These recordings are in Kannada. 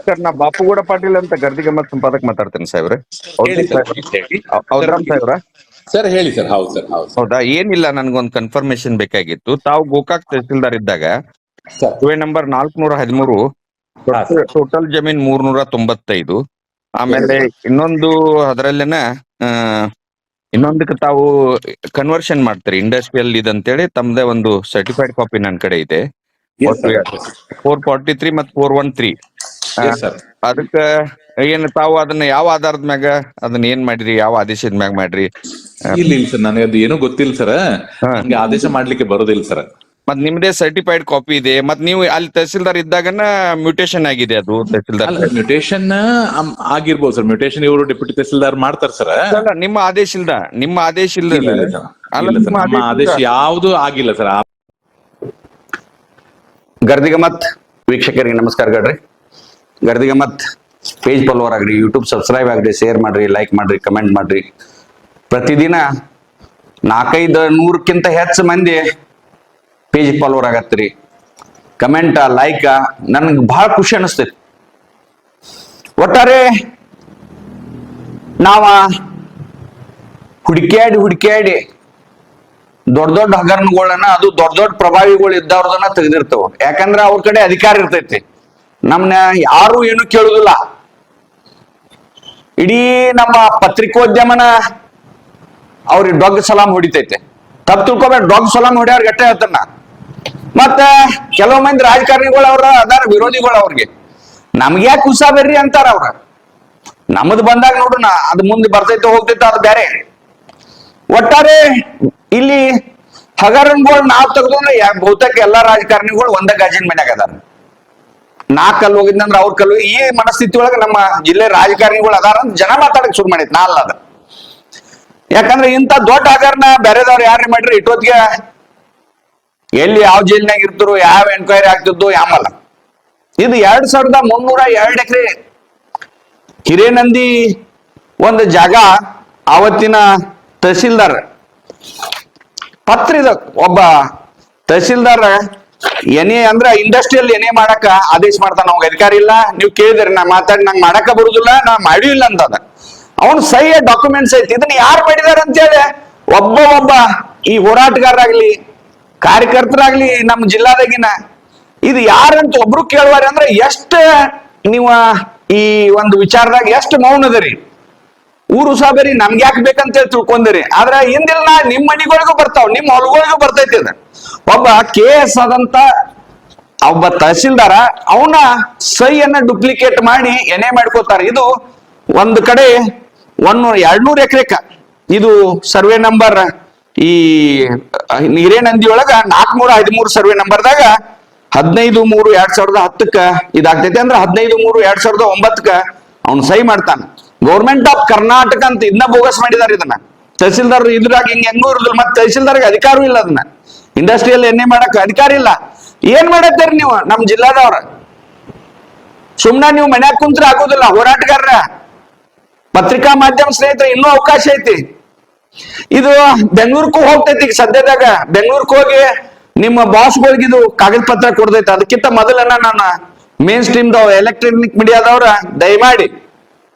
ಸರ್ ನಾ ಬಾಪುಗೌಡ ಪಾಟೀಲ್ ಅಂತ ಗರ್ದಿಗಮ್ಮ ಸಂಪಾದಕ ಮಾತಾಡ್ತೇನೆ ಸಾಹೇಬ್ರೆ. ಹೇಳಿ ಸರ್, ಹೇಳಿ. ಹೌದ್ರಾಮ್ ಸಾಹೇಬ್ರ? ಸರ್ ಹೇಳಿ ಸರ್. ಹೌದು ಸರ್, ಹೌದು ಸರ್. ಹೌದಾ? ಏನಿಲ್ಲ, ನನ್ಗೊಂದು ಕನ್ಫರ್ಮೇಶನ್ ಬೇಕಾಗಿತ್ತು. ತಾವು ಗೋಕಾಕ್ ತಹಸೀಲ್ದಾರ್ ಇದ್ದಾಗ ಸರ್ ಸರ್ವೆ ನಂಬರ್ 413 ಹಾ ಸರ್. ಟೋಟಲ್ ಜಮೀನ್ 395. ಆಮೇಲೆ ಇನ್ನೊಂದು ಅದರಲ್ಲೇನ ಇನ್ನೊಂದಕ್ಕೆ ತಾವು ಕನ್ವರ್ಷನ್ ಮಾಡ್ತೀರಿ ಇಂಡಸ್ಟ್ರಿಯಲ್ ಇದಂತೇಳಿ ತಮ್ಮದೇ ಒಂದು ಸರ್ಟಿಫೈಡ್ ಕಾಪಿ ನನ್ನ ಕಡೆ ಇದೆ. Yes sir. 443 ಮತ್ತು 413. Yes sir. ಅದಕ್ಕ ಏನ್ ತಾವು ಅದನ್ನ ಯಾವ ಆಧಾರದ ಮ್ಯಾಗ ಅದನ್ನ ಏನ್ ಮಾಡಿರಿ, ಯಾವ ಆದೇಶದ ಮ್ಯಾಗ ಮಾಡ್ರಿ? ಇಲ್ಲ ಇಲ್ಲ ಸರ್, ನನಗೆ ಅದು ಏನೂ ಗೊತ್ತಿಲ್ಲ ಸರ್. ನಂಗೆ ಆದೇಶ ಮಾಡ್ಲಿಕ್ಕೆ ಬರೋದಿಲ್ಲ ಸರ್. ಮತ್ ನಿಮ್ದೇ ಸರ್ಟಿಫೈಡ್ ಕಾಪಿ ಇದೆ, ಮತ್ ನೀವು ಅಲ್ಲಿ ತಹಸೀಲ್ದಾರ್ ಇದ್ದಾಗನ ಮ್ಯೂಟೇಶನ್ ಆಗಿದೆ ಅದು ತಹಸೀಲ್ದಾರ್. ಅಲ್ಲ, ಮ್ಯೂಟೇಶನ್ ಆಗಿರ್ಬೋದು ಸರ್. ಮ್ಯೂಟೇಶನ್ ಇವರು ಡೆಪ್ಯೂಟಿ ತಹಸೀಲ್ದಾರ್ ಮಾಡ್ತಾರೆ ಸರ್. ಅಲ್ಲ, ನಿಮ್ಮ ಆದೇಶ ಇಲ್ದ, ನಿಮ್ಮ ಆದೇಶ ಇಲ್ದ. ಇಲ್ಲ ಇಲ್ಲ ಸರ್, ನಮ್ಮ ಆದೇಶ ಯಾವುದು ಆಗಿಲ್ಲ ಸರ್. ಗರ್ದಿಗಮತ್ ವೀಕ್ಷಕರಿಗೆ ನಮಸ್ಕಾರ ಗಡ್ರಿ. ಗರ್ದಿಗಮತ್ ಪೇಜ್ ಫಾಲೋವರ್ ಆಗ್ರಿ, ಯೂಟ್ಯೂಬ್ ಸಬ್ಸ್ಕ್ರೈಬ್ ಆಗ್ರಿ, ಶೇರ್ ಮಾಡ್ರಿ, ಲೈಕ್ ಮಾಡ್ರಿ, ಕಮೆಂಟ್ ಮಾಡ್ರಿ. ಪ್ರತಿದಿನ 400-500ಕ್ಕಿಂತ ಹೆಚ್ಚು ಮಂದಿ ಪೇಜ್ ಫಾಲೋವರ್ ಆಗತ್ತೀರಿ. ಕಮೆಂಟ್, ಲೈಕ್ ನನ್ಗೆ ಬಹಳ ಖುಷಿ ಅನಿಸ್ತೈತಿ. ಒಟ್ಟಾರೆ ನಾವ ಹುಡುಕ್ಯಾಡಿ ದೊಡ್ಡ ದೊಡ್ಡ ಹಗರಣಗಳನ್ನ, ಅದು ದೊಡ್ಡ ದೊಡ್ಡ ಪ್ರಭಾವಿಗಳು ಇದ್ದವ್ರದನ್ನ ತೆಗೆದಿರ್ತೇವ. ಯಾಕಂದ್ರ ಅವ್ರ ಕಡೆ ಅಧಿಕಾರ ಇರ್ತೈತಿ. ನಮ್ನ ಯಾರು ಏನು ಕೇಳುದಿಲ್ಲ. ಇಡೀ ನಮ್ಮ ಪತ್ರಿಕೋದ್ಯಮನ ಅವ್ರಿಗೆ ಡೊಗ್ ಸಲಾಮ್ ಹೊಡಿತೈತೆ. ತಪ್ಪು ತಿಳ್ಕೊಬೇಡ, ಡೊಗ್ ಸಲಾಮ್ ಹೊಡ್ಯಾರ ಗಟ್ಟೆ ಹೇಳ್ತಾನ. ಮತ್ತ ಕೆಲವು ಮಂದಿ ರಾಜಕಾರಣಿಗಳು ಅವ್ರ ಅದಾರ ವಿರೋಧಿಗಳು, ಅವ್ರಿಗೆ ನಮ್ಗೆ ಯಾಕೆ ಕುಸ ಬರ್ರಿ ಅಂತಾರ ಅವ್ರ. ನಮ್ಮದು ಬಂದಾಗ ನೋಡ್ರಿ, ಅದು ಮುಂದೆ ಬರ್ತೈತೆ ಹೋಗ್ತೈತೆ, ಅದು ಬೇರೆ. ಒಟ್ಟಾರೆ ಇಲ್ಲಿ ಹಗರಣಗಳು ನಾವ್ ತೆಗೆದ್ರೆ ಬಹುತೇಕ ಎಲ್ಲಾ ರಾಜಕಾರಣಿಗಳು ಒಂದ ಗಾಜಿನ ಮನ್ಯಾಗ ಅದಾರ. ನಾ ಕಲ್ಲು ಹೋಗಿದ್ನಂದ್ರ ಅವ್ರ ಕಲ್ಲು. ಈ ಮನಸ್ಥಿತಿ ಒಳಗ ನಮ್ಮ ಜಿಲ್ಲೆ ರಾಜಕಾರಣಿಗಳು ಅದಾರ ಅಂತ ಜನ ಮಾತಾಡಕ್ ಶುರು ಮಾಡೈತಿ, ನಾ ಅಲ್ಲದ. ಯಾಕಂದ್ರೆ ಇಂತ ದೊಡ್ಡ ಹಗರಣ ಬೇರೆದವ್ರು ಯಾರೇ ಮಾಡ್ರಿ ಇಟ್ಟೊತ್ತಿಗೆ ಎಲ್ಲಿ ಯಾವ ಜೈಲ್ನಾಗ ಇರ್ತರು, ಯಾವ ಎನ್ಕ್ವೈರಿ ಆಗ್ತಿದ್ದು ಯಾಮಲ್ಲ. ಇದು 2302 ಎಕರೆ ಹಿರೇನಂದಿ ಒಂದು ಜಾಗ. ಆವತ್ತಿನ ತಹಸೀಲ್ದಾರ್ ಪತ್ರ ಇದ, ಒಬ್ಬ ತಹಸೀಲ್ದಾರ್ ಎನೆ ಅಂದ್ರ ಇಂಡಸ್ಟ್ರಿಯಲ್ ಎನೆ ಮಾಡಕ ಆದೇಶ ಮಾಡ್ತಾನ. ನಮ್ಗೆ ಅಧಿಕಾರ ಇಲ್ಲ, ನೀವು ಕೇಳಿದ್ರಿ ನಾ ಮಾತಾಡಿ, ನಂಗೆ ಮಾಡಕ ಬರುದಿಲ್ಲ, ನಾ ಮಾಡಿಲ್ಲ ಅಂತದ. ಅವನು ಸಹಿಯ ಡಾಕ್ಯುಮೆಂಟ್ಸ್ ಐತಿ. ಇದನ್ನ ಯಾರು ಮಾಡಿದಾರ ಅಂತೇಳಿ ಒಬ್ಬ ಈ ಹೋರಾಟಗಾರರಾಗ್ಲಿ ಕಾರ್ಯಕರ್ತರಾಗ್ಲಿ ನಮ್ಮ ಜಿಲ್ಲಾದಾಗಿನ ಇದು ಯಾರಂತ ಒಬ್ರು ಕೇಳುವಾರ ಅಂದ್ರೆ ಎಷ್ಟು ನೀವು ಈ ಒಂದು ವಿಚಾರದಾಗ ಎಷ್ಟು ಮೌನದರಿ. ಊರು ಸಾಬರಿ ನಮ್ಗೆ ಯಾಕೆ ಬೇಕಂತೇಳಿ ತಿಳ್ಕೊಂಡಿರಿ. ಆದ್ರ ಹಿಂದಿಲ್ಲ ನಿಮ್ ಮನಿಗಳಿಗೂ ಬರ್ತಾವ, ನಿಮ್ ಹೊಲಗಳಿಗೂ ಬರ್ತೈತಿ. ಅದ ಒಬ್ಬ KS ಆದಂತ ಒಬ್ಬ ತಹಸೀಲ್ದಾರ ಅವನ ಸಹಿಯನ್ನ ಡುಪ್ಲಿಕೇಟ್ ಮಾಡಿ ಎನೆ ಮಾಡ್ಕೋತಾರ. ಇದು ಒಂದು ಕಡೆ 200 ಎಕರೆಕ ಇದು ಸರ್ವೆ ನಂಬರ್ ಈ ಹಿರೇನಂದಿ ಒಳಗ 413 ಸರ್ವೆ ನಂಬರ್ದಾಗ 15/3/2010ಕ್ಕ ಇದಾಗ್ತೈತಿ. ಅಂದ್ರೆ 15/3/2009ಕ್ಕ ಅವ್ನು ಸಹಿ ಮಾಡ್ತಾನ. ಗೌರ್ಮೆಂಟ್ ಆಫ್ ಕರ್ನಾಟಕ ಅಂತ ಇದನ್ನ ಬೋಗಸ್ ಮಾಡಿದಾರೆ. ಇದನ್ನ ತಹಸೀಲ್ದಾರ್ ಇದ್ರಾಗ ಹೆಂಗೂ ಇರುದಿಲ್ಲ. ಮತ್ತೆ ತಹಸೀಲ್ದಾರ್ಗೆ ಅಧಿಕಾರವೂ ಇಲ್ಲ. ಅದನ್ನ ಇಂಡಸ್ಟ್ರಿಯಲ್ ಎಣ್ಣೆ ಮಾಡಕ್ ಅಧಿಕಾರ ಇಲ್ಲ. ಏನ್ ಮಾಡತ್ತೀರಿ ನೀವು ನಮ್ ಜಿಲ್ಲಾದವ್ರ? ಸುಮ್ನ ನೀವು ಮನ್ಯಾಗ ಕುಂತ್ರೆ ಆಗೋದಿಲ್ಲ. ಹೋರಾಟಗಾರರ, ಪತ್ರಿಕಾ ಮಾಧ್ಯಮ ಸ್ನೇಹಿತರೆ, ಇನ್ನೂ ಅವಕಾಶ ಐತಿ. ಇದು ಬೆಂಗಳೂರ್ಗೂ ಹೋಗ್ತೈತಿ. ಈಗ ಸದ್ಯದಾಗ ಬೆಂಗಳೂರ್ಗೆ ಹೋಗಿ ನಿಮ್ಮ ಬಾಸ್ಗಳಿಗೆ ಇದು ಕಾಗದ ಪತ್ರ ಕೊಡ್ತೈತಿ. ಅದಕ್ಕಿಂತ ಮೊದಲನ್ನ ನಾನು ಮೇನ್ ಸ್ಟ್ರೀಮ್ ಎಲೆಕ್ಟ್ರಾನಿಕ್ ಮೀಡಿಯಾದವ್ರ ದಯಮಾಡಿ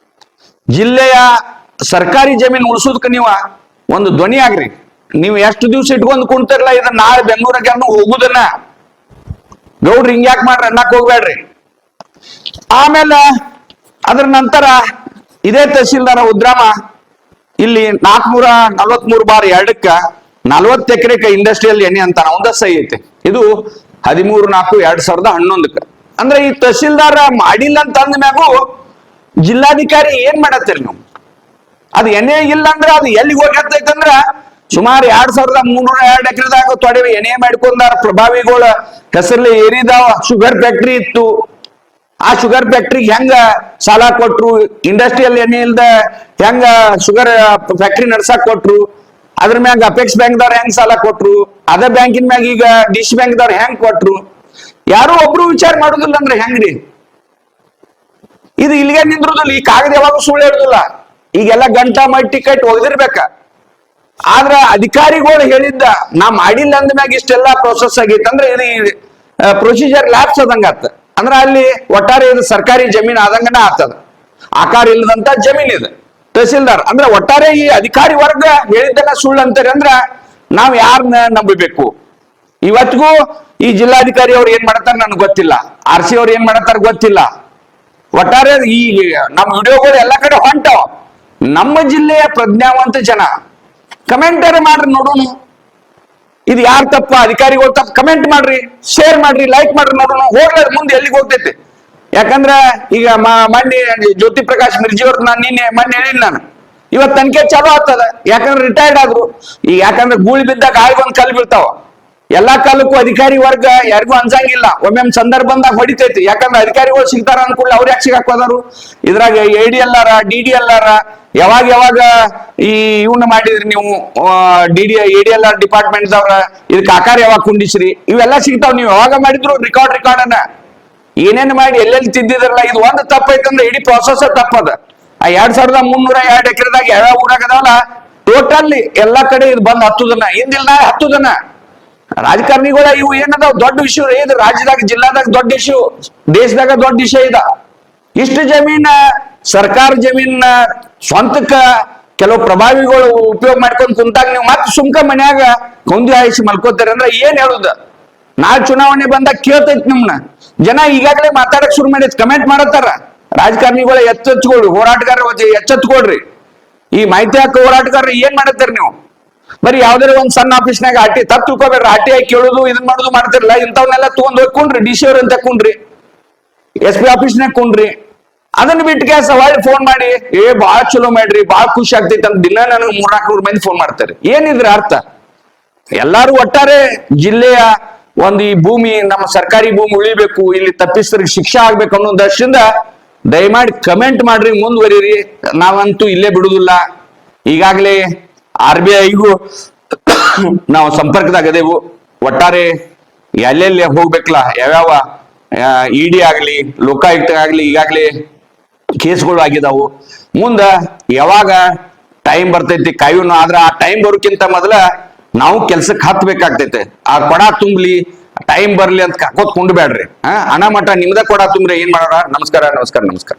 ಜಿಲ್ಲೆಯ ಸರ್ಕಾರಿ ಜಮೀನು ಉಳಿಸೋದಕ್ಕೆ ನೀವು ಒಂದು ಧ್ವನಿ ಆಗ್ರಿ. ನೀವು ಎಷ್ಟು ದಿವ್ಸ ಇಟ್ಕೊಂಡು ಕುಂತಿರಲ್ಲ, ಇದನ್ನ ನಾಳೆ ಬೆಂಗಳೂರಿಗೆ ಹೋಗುದನ್ನ ಗೌಡ್ರಿ ಹಿಂಗ್ಯಾಕ್ ಮಾಡ್ರಿ ಅನ್ನಕ್ ಹೋಗ್ಬೇಡ್ರಿ. ಆಮೇಲೆ ಅದ್ರ ನಂತರ ಇದೇ ತಹಸೀಲ್ದಾರ ಉದ್ರಾಮ ಇಲ್ಲಿ 443/2ಕ್ಕ 40 ಎಕರೆಕ ಇಂಡಸ್ಟ್ರಿಯಲ್ ಎಣ್ಣೆ ಅಂತ ಒಂದ ಸಹಿ ಐತಿ. ಇದು 13/4/2011ಕ್ಕ. ಅಂದ್ರೆ ಈ ತಹಸೀಲ್ದಾರ ಮಾಡಿಲ್ಲ ಅಂತ ಅಂದ ಮ್ಯಾಗು ಜಿಲ್ಲಾಧಿಕಾರಿ ಏನ್ ಮಾಡತ್ತೀರಿ ನೀವು? ಅದು ಎಣ್ಣೆ ಇಲ್ಲ ಅಂದ್ರೆ ಅದು ಎಲ್ಲಿಗೆ ಹೋಗಿರ್ತೈತಂದ್ರ ಸುಮಾರು 2302 ಎಕರೆದಾಗ ತೊಡೆ ಎಣ್ಣೆ ಮಾಡ್ಕೊಂಡಾರ. ಪ್ರಭಾವಿಗಳ ಹೆಸರಲ್ಲಿ ಏರಿದಾವ. ಶುಗರ್ ಫ್ಯಾಕ್ಟ್ರಿ ಇತ್ತು. ಆ ಶುಗರ್ ಫ್ಯಾಕ್ಟ್ರಿಗೆ ಹೆಂಗ ಸಾಲ ಕೊಟ್ರು, ಇಂಡಸ್ಟ್ರಿಯಲ್ ಎಣ್ಣೆ ಇಲ್ದ ಹೆಂಗ ಶುಗರ್ ಫ್ಯಾಕ್ಟ್ರಿ ನಡ್ಸಾಕ್ ಕೊಟ್ರು, ಅದ್ರ ಮ್ಯಾಗ ಅಪೆಕ್ಸ್ ಬ್ಯಾಂಕ್ ದವ್ರ ಹೆಂಗ್ ಸಾಲ ಕೊಟ್ರು, ಅದೇ ಬ್ಯಾಂಕಿನ ಮ್ಯಾಗ ಈಗ ಡಿಶ್ ಬ್ಯಾಂಕ್ ದವ್ರ ಹೆಂಗ್ ಕೊಟ್ರು, ಯಾರು ಒಬ್ರು ವಿಚಾರ ಮಾಡುದಿಲ್ಲ ಅಂದ್ರೆ ಹೆಂಗ್ರಿ? ಇದು ಇಲ್ಲಿಗೆ ನಿಂದ್ರುದಿಲ್ಲ. ಈ ಕಾಗದ ಯಾವಾಗ ಸುಳ್ಳು ಹೇಳುದಿಲ್ಲ. ಈಗೆಲ್ಲ ಗಂಟಾ ಮಟ್ಟಿ ಕಟ್ಟಿ ಒಗದಿರ್ಬೇಕ. ಆದ್ರ ಅಧಿಕಾರಿಗಳು ಹೇಳಿದ್ದ ನಾ ಮಾಡಿಲ್ಲ ಅಂದ ಮ್ಯಾಗ ಇಷ್ಟೆಲ್ಲಾ ಪ್ರೋಸೆಸ್ ಆಗೈತೆ ಅಂದ್ರೆ ಇದು ಪ್ರೊಸೀಜರ್ ಲ್ಯಾಪ್ಸ್ ಆದಂಗಾತ. ಅಂದ್ರ ಅಲ್ಲಿ ಒಟ್ಟಾರೆ ಇದು ಸರ್ಕಾರಿ ಜಮೀನ್ ಆದಂಗನ ಆಗ್ತದ. ಆಕಾರ ಇಲ್ಲದಂತ ಜಮೀನ್ ಇದು. ತಹಸೀಲ್ದಾರ್ ಅಂದ್ರೆ ಒಟ್ಟಾರೆ ಈ ಅಧಿಕಾರಿ ವರ್ಗ ಹೇಳಿದ್ದನ್ನ ಸುಳ್ಳು ಅಂತಾರೆ ಅಂದ್ರ ನಾವ್ ಯಾರನ್ನ ನಂಬಬೇಕು? ಇವತ್ತಿಗೂ ಈ ಜಿಲ್ಲಾಧಿಕಾರಿ ಅವ್ರು ಏನ್ ಮಾಡತಾರ ನನ್ಗೆ ಗೊತ್ತಿಲ್ಲ, RC ಅವ್ರು ಏನ್ ಮಾಡತಾರ ಗೊತ್ತಿಲ್ಲ. ಒಟ್ಟಾರೆ ಈ ನಮ್ಮ ವಿಡಿಯೋಗಳು ಎಲ್ಲಾ ಕಡೆ ಹೊಂಟವ. ನಮ್ಮ ಜಿಲ್ಲೆಯ ಪ್ರಜ್ಞಾವಂತ ಜನ ಕಮೆಂಟರ್ ಮಾಡ್ರಿ ನೋಡೋಣ, ಇದು ಯಾರು ತಪ್ಪ, ಅಧಿಕಾರಿಗಳು ತಪ್ಪ, ಕಮೆಂಟ್ ಮಾಡ್ರಿ, ಶೇರ್ ಮಾಡ್ರಿ, ಲೈಕ್ ಮಾಡ್ರಿ, ನೋಡೋಣ ಹೋಗ್ಲ ಮುಂದೆ ಎಲ್ಲಿಗೆ ಹೋಗ್ತೈತಿ. ಯಾಕಂದ್ರ ಈಗ ಮೊನ್ನೆ ಜ್ಯೋತಿ ಪ್ರಕಾಶ್ ಮಿರ್ಜಿ ಅವ್ರ ಮೊನ್ನೆ ಹೇಳಿಲ್ಲ ನಾನು, ಇವತ್ತು ತನಿಖೆ ಚಾಲು ಆಗ್ತದ. ಯಾಕಂದ್ರೆ ರಿಟೈರ್ಡ್ ಆದ್ರು. ಈಗ ಯಾಕಂದ್ರೆ ಗೂಳಿ ಬಿದ್ದಾಗ ಆಯ್ಗೊಂದ್ ಕಲ್ ಬೀಳ್ತಾವ. ಎಲ್ಲಾ ಕಾಲಕ್ಕೂ ಅಧಿಕಾರಿ ವರ್ಗ ಯಾರಿಗೂ ಅನ್ಸಂಗಿಲ್ಲ, ಒಮ್ಮೊಮ್ಮೆ ಸಂದರ್ಭ ಬಂದಾಗ ಹೊಡಿತೈತಿ. ಯಾಕಂದ್ರೆ ಅಧಿಕಾರಿಗಳು ಸಿಗ್ತಾರ ಅನ್ಕೊಳ್ಳಿ ಅವ್ರು ಯಾಕೆ ಸಿಗಾಕ್ ಹೋದಾರು? ಇದ್ರಾಗ ADLR DDLR ಯಾವಾಗ ಈ ಇವನ್ನ ಮಾಡಿದ್ರಿ ನೀವು, ADLR ಡಿಪಾರ್ಟ್ಮೆಂಟ್ ಅವ್ರ ಇದಕ್ಕೆ ಆಕಾರ ಯಾವಾಗ ಕುಂಡಿಸ್ರಿ? ಇವೆಲ್ಲ ಸಿಗ್ತಾವ್. ನೀವು ಯಾವಾಗ ಮಾಡಿದ್ರು ರೆಕಾರ್ಡ್ ಅನ್ನ ಏನೇನ್ ಮಾಡಿ ಎಲ್ಲೆಲ್ಲಿ ತಿದ್ದಿದ್ರಲ್ಲ, ಇದು ಒಂದು ತಪ್ಪೈತಂದ್ರೆ ಇಡೀ ಪ್ರೊಸೆಸ್ ತಪ್ಪದ. ಆ 2302 ಎಕರೆದಾಗ ಯಾವ ಊರಾಗ ಅದಾವಲ್ಲ ಟೋಟಲ್ ಎಲ್ಲಾ ಕಡೆ ಇದು ಬಂದ್ ಹತ್ತುದನ್ನ, ಹಿಂದಿಲ್ಲ ಹತ್ತುದನ್ನ. ರಾಜಕಾರಣಿಗಳ ಇವು ಏನದಾವ್ ದೊಡ್ಡ ಇಶ್ಯೂ ಇದು, ರಾಜ್ಯದಾಗ ಜಿಲ್ಲಾದಾಗ ದೊಡ್ಡ ಇಶ್ಯೂ, ದೇಶದಾಗ ದೊಡ್ಡ ಇಶ್ಯೂ ಇದ. ಇಷ್ಟು ಜಮೀನ್ ಸರ್ಕಾರ ಜಮೀನ್ ಸ್ವಂತಕ್ಕ ಕೆಲವು ಪ್ರಭಾವಿಗಳು ಉಪಯೋಗ ಮಾಡ್ಕೊಂಡ್ ಕುಂತಾಗ ನೀವು ಮತ್ತೆ ಸುಮ್ಕ ಮನ್ಯಾಗ ಕೊಂದಿ ಹಾಯಿಸಿ ಮಲ್ಕೋತಾರೆ ಅಂದ್ರೆ ಏನ್ ಹೇಳುದ? ನಾಳೆ ಚುನಾವಣೆ ಬಂದಾಗ ಕೇಳ್ತೈತಿ ನಮ್ನ ಜನ. ಈಗಾಗಲೇ ಮಾತಾಡಕ್ ಶುರು ಮಾಡೈತಿ, ಕಮೆಂಟ್ ಮಾಡತ್ತಾರ. ರಾಜಕಾರಣಿಗಳ ಎಚ್ಚೆತ್ಕೊಳ್ರಿ, ಹೋರಾಟಗಾರ ಎಚ್ಚೆತ್ಕೊಳ್ರಿ. ಈ ಮಾಹಿತಿ ಹಾಕೋ ಹೋರಾಟಗಾರರು ಏನ್ ಮಾಡತ್ತಾರ ನೀವು? ಬರೀ ಯಾವ್ದಾರ ಒಂದ್ ಸಣ್ಣ ಆಫೀಸ್ನಾಗ ತಪ್ಪು ತಿಳ್ಕೊಬೇಡ್ರಿ, ಆಗಿ ಕೇಳೋದು ಇದನ್ ಮಾಡೋದು ಮಾಡ್ತಿರಲ್ಲ, ಇಂಥವನ್ನೆಲ್ಲ ತಗೊಂಡ್ ಹೋಗ್ಕೊಂಡ್ರಿ, DC ಅವ್ರ ಅಂತ ಕೊಂಡ್ರಿ, SP ಆಫೀಸ್ನಾಗ ಕೊಂಡ್ರಿ. ಅದನ್ನ ಬಿಟ್ಟು ಕೆಲಸ ಹೊಳ್ಳಿ ಫೋನ್ ಮಾಡಿ ಬಾಳ ಚಲೋ ಮಾಡ್ರಿ, ಬಾಳ ಖುಷಿ ಆಗ್ತೈತಿ ಅಂತ ದಿನ ನನಗೆ 300-400 ಮಂದಿ ಫೋನ್ ಮಾಡ್ತಾರೆ. ಏನಿದ್ರ ಅರ್ಥ? ಎಲ್ಲಾರು ಒಟ್ಟಾರೆ ಜಿಲ್ಲೆಯ ಒಂದು ಈ ಭೂಮಿ ನಮ್ಮ ಸರ್ಕಾರಿ ಭೂಮಿ ಉಳಿಬೇಕು, ಇಲ್ಲಿ ತಪ್ಪಿಸ್ತರಿಗೆ ಶಿಕ್ಷೆ ಆಗ್ಬೇಕು ಅನ್ನೋ ದೃಷ್ಟಿಯಿಂದ ದಯಮಾಡಿ ಕಮೆಂಟ್ ಮಾಡ್ರಿ, ಮುಂದುವರಿರಿ. ನಾವಂತೂ ಇಲ್ಲೇ ಬಿಡುದಿಲ್ಲ. ಈಗಾಗಲೇ RBIಗೂ ನಾವು ಸಂಪರ್ಕದಾಗ ಅದೇವು. ಒಟ್ಟಾರೆ ಎಲ್ಲೆಲ್ಲಿ ಹೋಗ್ಬೇಕಲ್ಲ, ಯಾವ್ಯಾವ ED ಆಗ್ಲಿ ಲೋಕಾಯುಕ್ತ ಆಗ್ಲಿ ಈಗಾಗ್ಲಿ ಕೇಸ್ಗಳು ಆಗಿದಾವು. ಮುಂದ ಯಾವಾಗ ಟೈಮ್ ಬರ್ತೈತಿ ಕಾಯುನು. ಆದ್ರ ಆ ಟೈಮ್ ಬರೋಕ್ಕಿಂತ ಮೊದಲ ನಾವು ಕೆಲ್ಸಕ್ಕೆ ಹತ್ಬೇಕಾಗ್ತೈತೆ. ಆ ಕೊಡ ತುಂಬಲಿ, ಟೈಮ್ ಬರ್ಲಿ ಅಂತ ಕಾಕೋತ್ ಕೊಂಡು ಬೇಡ್ರಿ. ಹಣ ಮಠ ನಿಮ್ದ ಕೊಡ ತುಂಬ್ರಿ, ಏನ್ ಮಾಡೋಣ? ನಮಸ್ಕಾರ.